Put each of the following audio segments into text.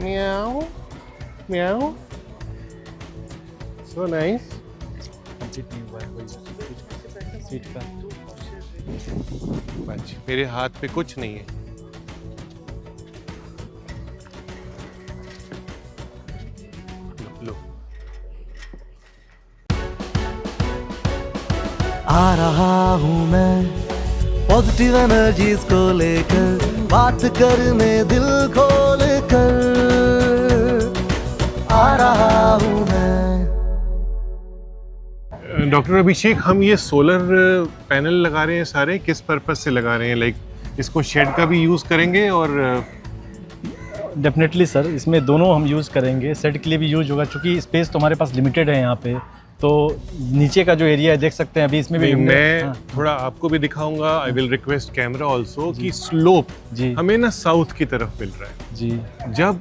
Meow. Meow. So nice. Complete नहीं हुआ है वही सीट का। बच मेरे हाथ पे कुछ नहीं है। लो। आ रहा हूँ मैं पॉजिटिव एनर्जीज को लेकर, बात करने दिल खोल कर आ रहा हूँ मैं। डॉक्टर अभिषेक, हम ये सोलर पैनल लगा रहे हैं सारे, किस पर्पस से लगा रहे हैं? लाइक इसको शेड का भी यूज़ करेंगे और डेफिनेटली सर, इसमें दोनों हम यूज़ करेंगे। सेट के लिए भी यूज होगा, क्योंकि स्पेस तो हमारे पास लिमिटेड है यहाँ पे। तो नीचे का जो एरिया है देख सकते हैं अभी इसमें भी मैं हाँ, थोड़ा आपको भी दिखाऊंगा। I will request camera also कि स्लोप जी हमें ना साउथ की तरफ मिल रहा है। जी जब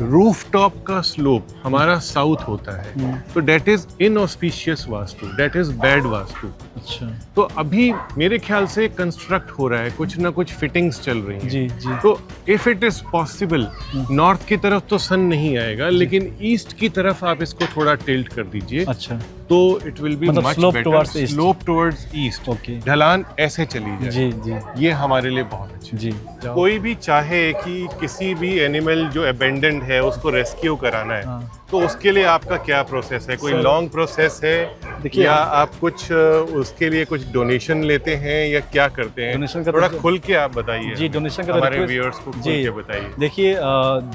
रूफटॉप का स्लोप हमारा साउथ होता है तो that is inauspicious vastu, that is bad vastu. अच्छा तो अभी मेरे ख्याल से कंस्ट्रक्ट हो रहा है, कुछ ना कुछ फिटिंग्स चल रही हैं। जी जी तो if it is possible, north की तरफ तो सन नहीं आएगा, लेकिन ईस्ट की तरफ आप इसको थोड़ा टिल्ट कर दीजिए अच्छा तो इट विल बी मतलब much slope better. towards east. Slope towards east, okay ढलान ऐसे चली जाए, जी जी ये हमारे लिए बहुत अच्छा है। जी कोई भी चाहे कि किसी भी एनिमल जो अबेंडेंड है उसको रेस्क्यू कराना है, हाँ। तो उसके लिए आपका क्या प्रोसेस है? कोई सर, लॉन्ग प्रोसेस है देखिए, या आप कुछ उसके लिए कुछ डोनेशन लेते हैं या क्या करते हैं? डोनेशन का थोड़ा तो- खुल के आप बताइए। जी डोनेशन का हमारे request- व्यूअर्स को खुल जी के बताइए। देखिए,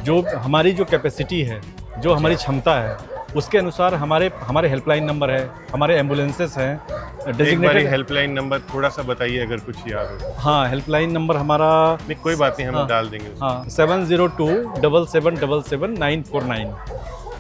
जो हमारी जो कैपेसिटी है, जो हमारी क्षमता है, उसके अनुसार हमारे हेल्पलाइन नंबर है, हमारे एम्बुलेंसेस हैं एक बार डेजिग्नेटेड। हेल्पलाइन नंबर थोड़ा सा बताइए अगर कुछ याद हो। हाँ, हेल्पलाइन नंबर हमारा नहीं कोई बात नहीं, हम हाँ, डाल देंगे उसमें। हाँ 7027777949।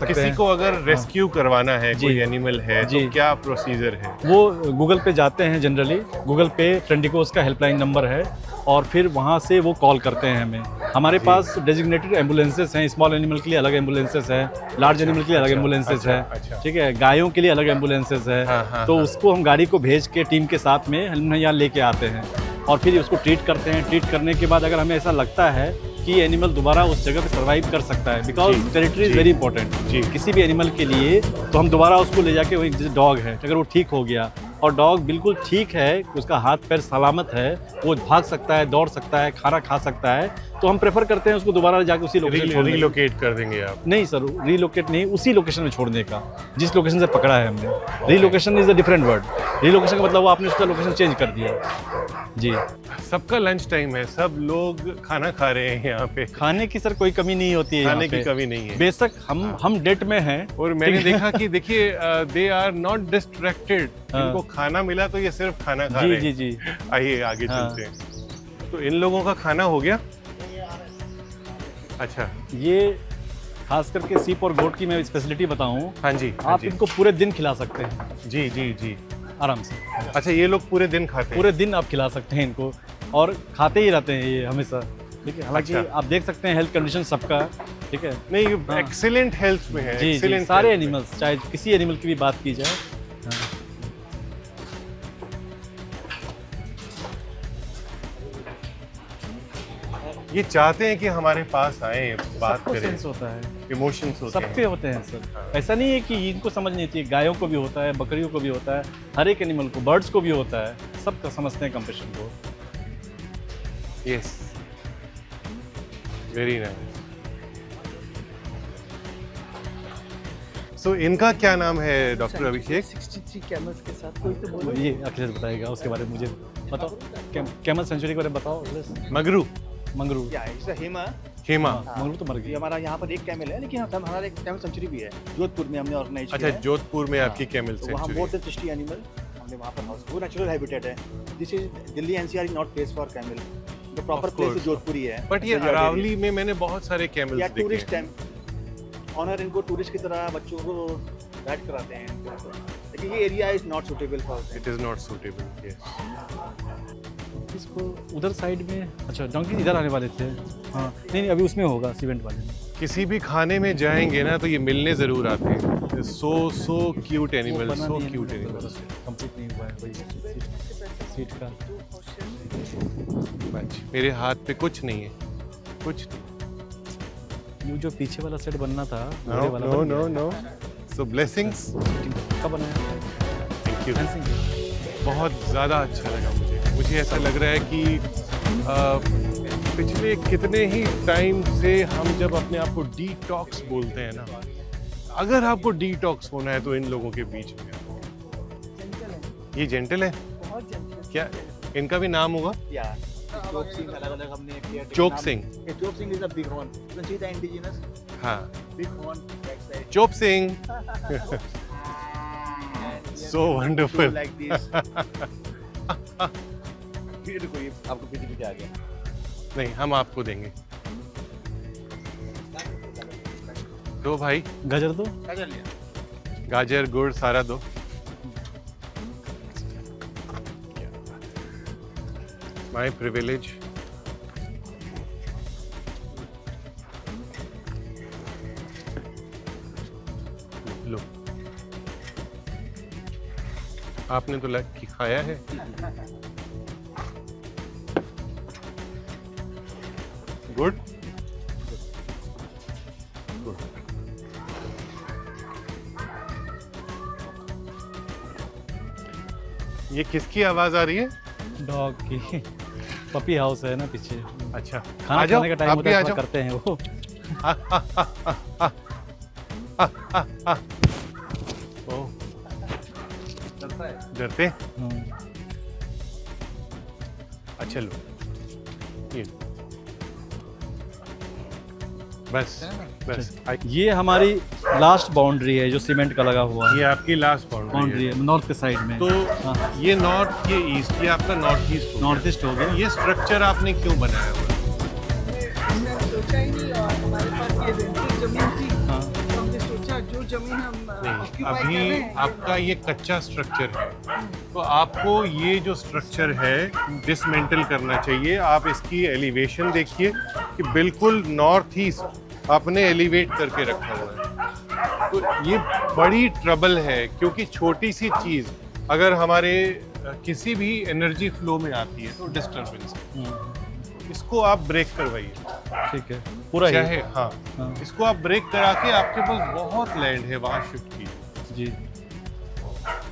किसी को अगर रेस्क्यू करवाना है, जी। कोई एनिमल है, जी। तो क्या प्रोसीजर है? वो गूगल पे जाते हैं, जनरली गूगल पे ट्रेंडिकोस का हेल्पलाइन नंबर है, और फिर वहाँ से वो कॉल करते हैं हमें। हमारे पास डेजिग्नेटेड एम्बुलेंसेस हैं, स्मॉल एनिमल के लिए अलग एम्बुलेंसेस है, लार्ज एनिमल के लिए अलग एम्बुलेंसेस अच्छा, है, अच्छा। ठीक है, गायों के लिए अलग एम्बुलेंसेस है। हाँ, हाँ, तो हाँ। उसको हम गाड़ी को भेज के टीम के साथ में हम यहाँ लेके आते हैं और फिर उसको ट्रीट करते हैं। ट्रीट करने के बाद अगर हमें ऐसा लगता है कि एनिमल दोबारा उस जगह पे सर्वाइव कर सकता है, बिकॉज जी, टेरिटरी इज जी। वेरी इंपॉर्टेंट जी। किसी भी एनिमल के लिए, तो हम दोबारा उसको ले जाके, वही जैसे डॉग है, अगर वो ठीक हो गया और डॉग बिल्कुल ठीक है, उसका हाथ पैर सलामत है, वो भाग सकता है, दौड़ सकता है, खाना खा सकता है, तो हम प्रेफर करते हैं उसको दोबारा जाके उसी लोकेशन छोड़ने का। रिलोकेट कर देंगे आप? नहीं सर, रीलोकेट नहीं, उसी लोकेशन में छोड़ने का जिस लोकेशन से पकड़ा है हमने। Relocation is a different word. Relocation का मतलब वो आपने उसका लोकेशन चेंज कर दिया। जी, सबका लंच टाइम है, सब लोग खाना खा रहे हैं यहाँ पे। खाने की सर कोई कमी नहीं होती है खाने यहाँ की पे। कमी नहीं है। बेशक हम डेट में हैं, और मैंने देखा कि देखिए दे आर नॉट डिस्ट्रैक्टेड। हाँ। इनको खाना मिला तो ये सिर्फ खाना खा जी रहे जी हैं। जी। आइए आगे हाँ। चलते हैं। तो इन लोगों का खाना हो गया? अच्छा, ये खास करके सीप और गोट की मैं स्पेशलिटी बताऊं, हाँ जी, हाँ आप जी। इनको पूरे दिन खिला सकते हैं जी जी जी। आराम से। अच्छा, ये लोग पूरे दिन खाते हैं? पूरे दिन आप खिला सकते हैं इनको, और खाते ही रहते हैं ये हमेशा, ठीक है। हालांकि अच्छा। आप देख सकते हैं हेल्थ कंडीशन सबका, ठीक है। नहीं, हाँ। एक्सीलेंट हेल्थ में है। जी जी, excellent सारे health में। एनिमल्स, चाहे किसी एनिमल की भी बात की जाए। हाँ। ये चाहते हैं कि हमारे पास आए, बात सबको करें, सेंस होता है, इमोशंस होते सबके हैं। होते हैं सर। ऐसा नहीं है कि इनको समझ नहीं चाहिए, गायों को भी होता है, बकरियों को भी होता है, हर एक एनिमल को, बर्ड्स को भी होता है, सबका समझते हैं कंपेशन को। Yes, very nice. सो इनका क्या नाम है डॉक्टर अभिषेक? 63 कैमल्स के साथ कोई तो बोलो। ये अखिलेश बताएगा उसके बारे में, मुझे बताओ। कैमल सेंचुरी के बारे में बताओ अखिलेश। मगरू, मंगरू। क्या है इसका हेमा। हेमा। मंगरू तो मर ये गई। हमारा यहाँ पर एक कैमल है, लेकिन हमारा एक कैमल सेंचुरी भी है जोधपुर में, हमने ऑर्गेनाइज किया अच्छा, है। जोधपुर में आपकी कैमल तो वहाँ सेंचुरी। मोर देन 60 एनिमल हमने वहाँ पर हाउस, वो नेचुरल हैबिटेट है। This is Delhi NCR is not place for camel, the proper Of place course. Is Jodhpur ही है। बट ये अरावली में मैंने बहुत सारे या कैमल्स देखे टूरिस्ट हैं। टाइम ऑनर, इनको टूरिस्ट की तरह बच्चों को गाइड कराते हैं इनको। लेकिन ये area is not suitable for it is not suitable. Yes. इसको उधर साइड में, अच्छा डोंकी इधर आने वाले थे। हाँ नहीं, अभी उसमें होगा सीवेंट वाले में। किसी भी खाने में जाएंगे ना तो ये मिलने जरूर आते हैं। So cute animal, so cute animal. Complete नहीं हुआ है वही सीट का। मेरे हाथ पे कुछ नहीं है, कुछ नहीं। ये जो पीछे वाला सेट बनना था घोड़े नो वाला नो बन नो गया। नो सो ब्लेसिंग्स कब बनाया? Thank you Fencing। बहुत ज़्यादा अच्छा लगा मुझे ऐसा लग रहा है कि पिछले कितने ही टाइम से हम जब अपने आप को डिटॉक्स बोलते हैं ना, अगर आपको डिटॉक्स होना है तो इन लोगों के बीच में आओ। ये जेंटल है क्या? इनका भी नाम होगा? Yeah. चोक सिंह अलग-अलग हमने किया। चोक सिंह। चोक सिंह is a big horn. You can see the indigenous हाँ, big horn back side. Chop Singh. And we So are wonderful. do like this. ये देखो ये आपको पीछे आ गया। नहीं, हम आपको देंगे। दो भाई, गाजर दो। गाजर लिया। गाजर गुड़ सारा दो। My privilege. लो, आपने तो लग की खाया है। Good good. ये किसकी आवाज आ रही है? डॉग की। पपी हाउस है ना पीछे। अच्छा, खाना आ जाओ, खाने का टाइम आप होता भी है आ थोड़ा जाओ। करते हैं वो। ओह, चलता है। डरते? हम्म। अच्छा लो, ये बस बस। ये हमारी लास्ट बाउंड्री है जो सीमेंट का लगा हुआ है। ये आपकी लास्ट बाउंड्री बाउंड्री है। है नॉर्थ के साइड में। तो हाँ। ये नॉर्थ, ये ईस्ट, ये आपका नॉर्थ ईस्ट। नॉर्थ ईस्ट हो गया। ये स्ट्रक्चर आपने क्यों बनाया हुआ है? हमने सोचा ही नहीं और हमारे पास ये रेंटल जमीन थी हाँ। तो हमने सोचा जो जमीन हम नहीं, ऑक्यूपाई कर रहे अभी हैं आपका ये कच्चा स्ट्रक्चर है, तो आपको ये जो स्ट्रक्चर है डिसमेंटल करना चाहिए। आप इसकी एलिवेशन देखिए कि बिल्कुल नॉर्थ ईस्ट आपने एलिवेट करके रखा हुआ है। तो ये बड़ी ट्रबल है, क्योंकि छोटी सी चीज़ अगर हमारे किसी भी एनर्जी फ्लो में आती है तो डिस्टर्बेंस। इसको आप ब्रेक करवाइए, ठीक है पूरा ही। चाहे हाँ, हाँ। इसको आप ब्रेक करा के आपके पास बहुत लैंड है, वहाँ शिफ्ट कीजिए। जी।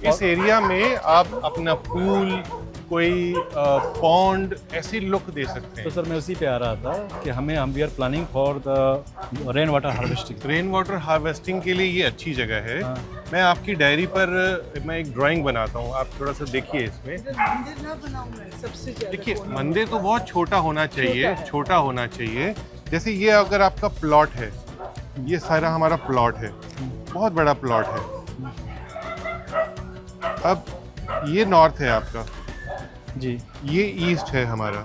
इस एरिया में आप अपना पूल, कोई पॉन्ड ऐसी लुक दे सकते तो हैं। सर मैं उसी पे आ रहा था कि we are planning for the rain water harvesting. Rain water harvesting के लिए ये अच्छी जगह है। हाँ। मैं आपकी डायरी पर मैं एक ड्राइंग बनाता हूँ, आप थोड़ा सा देखिए इसमें। मंदिर ना बनाऊं मैं सबसे ज्यादा देखिए, कोना। मंदिर तो बहुत छोटा होना चाहिए, छोटा है। छोटा होना चाहिए। जैसे ये अगर आपका प्लॉट है, ये सारा हमारा प्लॉट है, बहुत बड़ा प्लॉट है। अब ये नॉर्थ है आपका, जी। ये ईस्ट है हमारा।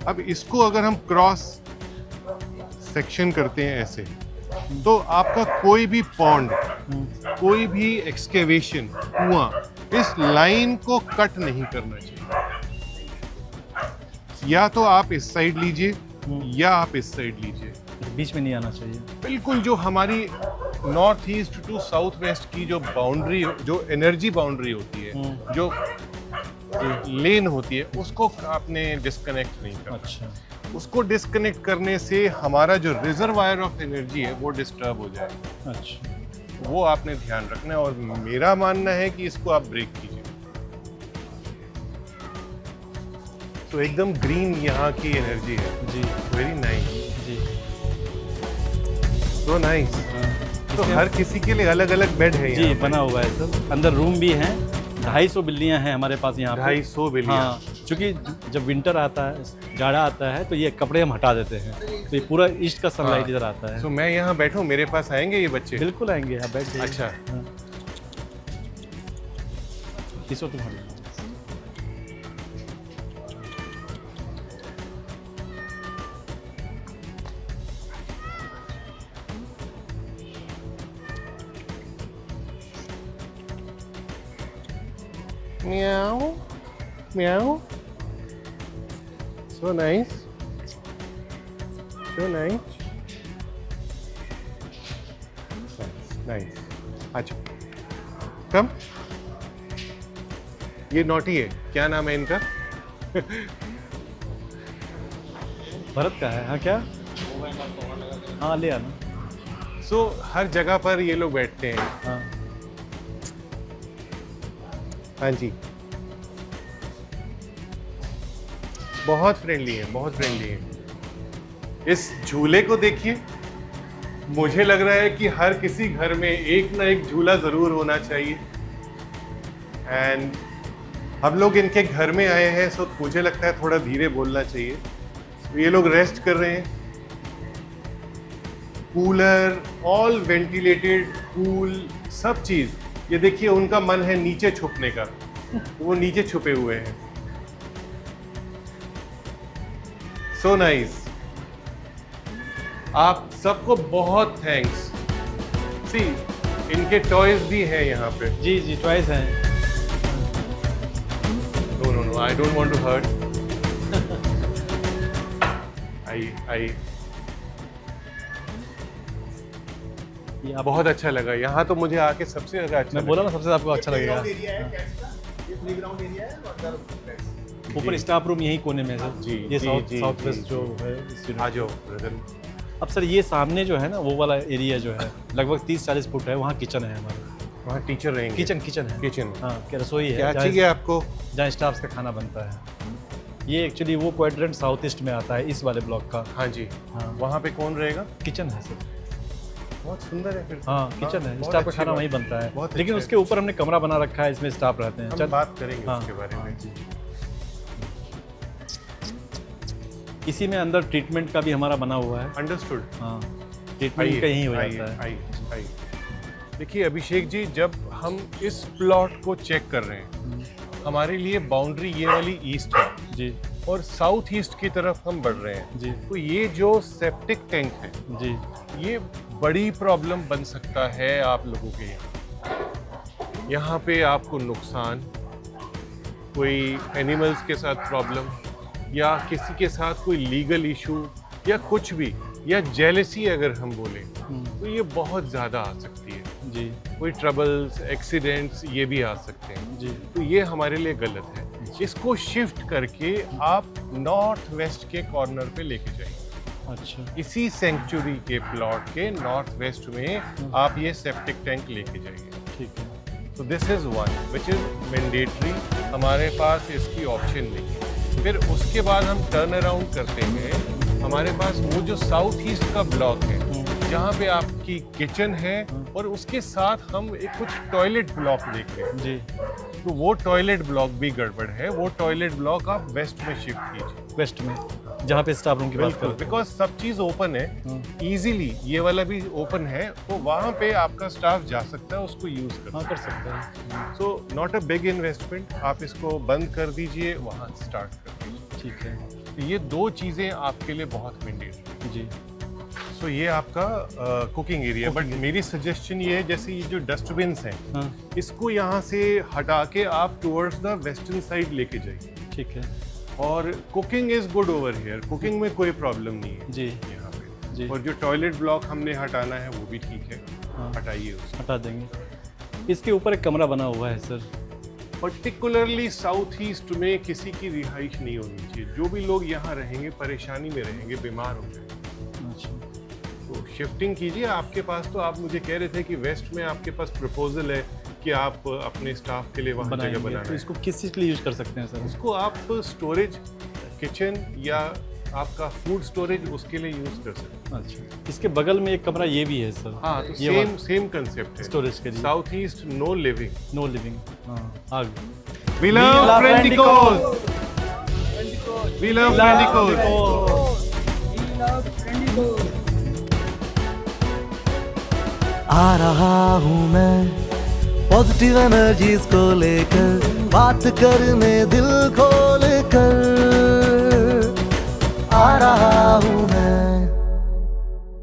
अब इसको अगर हम क्रॉस सेक्शन करते हैं ऐसे, तो आपका कोई भी पॉन्ड, कोई भी एक्सकेवेशन, कुआं इस लाइन को कट नहीं करना चाहिए। या तो आप इस साइड लीजिए या आप इस साइड लीजिए, बीच में नहीं आना चाहिए। बिल्कुल जो हमारी north east to south west की जो बाउंड्री, जो एनर्जी बाउंड्री होती है, जो लेन होती है, उसको आपने डिस्कनेक्ट नहीं करना। अच्छा। उसको डिस्कनेक्ट करने से हमारा जो रिजर्वायर ऑफ एनर्जी है वो डिस्टर्ब हो जाएगा। अच्छा। वो आपने ध्यान रखना है, और मेरा मानना है कि इसको आप ब्रेक कीजिए। तो एकदम ग्रीन यहाँ की एनर्जी है। जी। वेरी नाइस, जी। So nice. तो इसमें- हर किसी के लिए अलग अलग बेड है जी यहाँ पे। बना हुआ है सर। अंदर रूम भी हैं। 250 बिल्लियाँ हैं हमारे पास यहाँ पे। 250 बिलियन। हाँ, क्योंकि जब विंटर आता है, जाड़ा आता है, तो ये कपड़े हम हटा देते हैं, तो ये पूरा ईस्ट का सनलाइट हाँ। इधर आता है। तो मैं यहाँ बैठूं, मेरे पास आएंगे ये बच्चे? बिल्कुल आएंगे, आप बैठ जाइए। अच्छा। हाँ। इसको तुम हट जाओ। Meow, meow. So nice. So nice. Nice. अच्छा, कम। ये नॉटी है, क्या नाम है इनका? भरत का है। हाँ क्या? हाँ ले आना। सो हर जगह पर ये लोग बैठते हैं। हाँ हाँ जी, बहुत फ्रेंडली है, बहुत फ्रेंडली है। इस झूले को देखिए, मुझे लग रहा है कि हर किसी घर में एक ना एक झूला ज़रूर होना चाहिए। एंड हम लोग इनके घर में आए हैं, सो मुझे लगता है थोड़ा धीरे बोलना चाहिए। तो ये लोग रेस्ट कर रहे हैं। कूलर, ऑल वेंटिलेटेड, कूल, सब चीज़। ये देखिए, उनका मन है नीचे छुपने का, वो नीचे छुपे हुए हैं। So nice. आप सबको बहुत थैंक्स। सी, इनके टॉयज भी हैं यहाँ पे। जी जी, चॉइस है। No no no, I don't want to hurt. I बहुत अच्छा लगा यहाँ तो, मुझे आके सबसे ज्यादा अच्छा मैं बोला ना, सबसे आपको अच्छा लगेगा। एरिया है कैट्स का, ये प्लेग्राउंड एरिया है और उधर पेट्स। ऊपर स्टाफ रूम यही कोने में है सर। जी, ये जी, साउथ जी, साउथ जी, वेस्ट जी। जो है इस यूनिट। आ जाओ ब्रदर। अब सर ये सामने जो है ना, वो वाला एरिया जो है लगभग 30-40 फुट है, वहाँ किचन है हमारा। वहाँ टीचर रहेंगे। किचन है। किचन। हाँ, क्या रसोई है। क्या जहाँ- चाहिए आपको? जहाँ स्टाफ का खाना बनता है। ये एक्चुअली वो क्वाड्रेंट साउथ ईस्ट में आता है, इस वाले ब्लॉक का। हाँ जी। हाँ, वहाँ पे कौन रहेगा? किचन है सर। बहुत सुंदर है फिर। हाँ, किचन है, बहुत स्टाफ का अच्छी खाना बात। वहीं बनता है। बहुत लेकिन अच्छा उसके ऊपर हमने कमरा बना रखा है, इसमें स्टाफ रहते हैं। हम बात करेंगे हाँ, उसके बारे में। जी। इसी में अंदर ट्रीटमेंट का भी हमारा बना हुआ है। अंडरस्टूड। हाँ, ट्रीटमेंट कहीं हो आइए, जाता है। आइए। देखिए अभिषेक जी, जब हम इस प्लॉट को चेक कर रहे हैं, हमारे लिए बाउंड्री ये वाली ईस्ट है जी और साउथ ईस्ट की तरफ हम बढ़ रहे हैं। जी तो ये जो सेप्टिक टैंक है, जी ये बड़ी प्रॉब्लम बन सकता है आप लोगों के यहाँ। यहाँ पे आपको नुकसान, कोई एनिमल्स के साथ प्रॉब्लम, या किसी के साथ कोई लीगल इशू या कुछ भी, या जेलसी अगर हम बोलें, तो ये बहुत ज़्यादा आ सकती है। जी कोई ट्रबल्स, एक्सीडेंट्स ये भी आ सकते हैं। जी तो ये हमारे लिए गलत है। इसको शिफ्ट करके आप नॉर्थ वेस्ट के कॉर्नर पे लेके जाइए। अच्छा इसी सेंचुरी के प्लॉट के नॉर्थ वेस्ट में आप ये सेप्टिक टैंक लेके जाइए। ठीक है। तो this is one which is mandatory, हमारे पास इसकी ऑप्शन नहीं है। फिर उसके बाद हम टर्न अराउंड करते हैं, हमारे पास वो जो साउथ ईस्ट का ब्लॉक है, जहाँ पे आपकी किचन है और उसके साथ हम एक कुछ टॉयलेट ब्लॉक देख रहे हैं। जी, तो वो टॉयलेट ब्लॉक भी गड़बड़ है, वो टॉयलेट ब्लॉक आप वेस्ट में शिफ्ट कीजिए। वेस्ट में जहाँ पे स्टाफ रूम की बात बिल्कुल, करते हैं। बिकॉज सब चीज ओपन है इजीली, ये वाला भी ओपन है, तो वहाँ पे आपका स्टाफ जा सकता है, उसको यूज कर हाँ, कर सकते हैं। So not a big investment, आप इसको बंद कर दीजिए, वहाँ स्टार्ट कर दीजिए। ठीक है। तो ये दो चीजें आपके लिए बहुत मैंडेटरी। जी सो ये आपका कुकिंग एरिया, बट मेरी सजेशन ये है, जैसे ये जो डस्टबिन्स हैं, हाँ, इसको यहाँ से हटा के आप टुवर्ड्स द वेस्टर्न साइड लेके जाइए। ठीक है। और cooking is good over here, cooking में कोई प्रॉब्लम नहीं है जी यहाँ पे। जी, और जो टॉयलेट ब्लॉक हमने हटाना है वो भी ठीक है, हाँ, हटाइए उसको। हटा देंगे। इसके ऊपर एक कमरा बना हुआ है सर। पर्टिकुलरली साउथ ईस्ट में किसी की रिहाइश नहीं होनी चाहिए। जो भी लोग यहाँ रहेंगे परेशानी में रहेंगे, बीमार हो जाएंगे। अच्छा, तो शिफ्टिंग कीजिए। आपके पास तो, आप मुझे कह रहे थे कि वेस्ट में आपके पास प्रपोजल है कि आप अपने स्टाफ के लिए वहाँ जगह बनाएंगे बनाना तो है। इसको किस चीज़ के लिए यूज कर सकते हैं सर? इसको आप स्टोरेज, किचन या आपका फूड स्टोरेज, उसके लिए यूज कर सकते हैं। अच्छा, इसके बगल में एक कमरा ये भी है सर। हाँ, तो ये सेम कंसेप्ट है स्टोरेज के लिए। South east no living. No living. हाँ, आगे। We love Friendicos. We love Friendicos. We love Friendicos. आ रहा हूँ मैं पॉजिटिव एनर्जीज को लेकर, बात करने दिल खोल कर। आ रहा हूँ मैं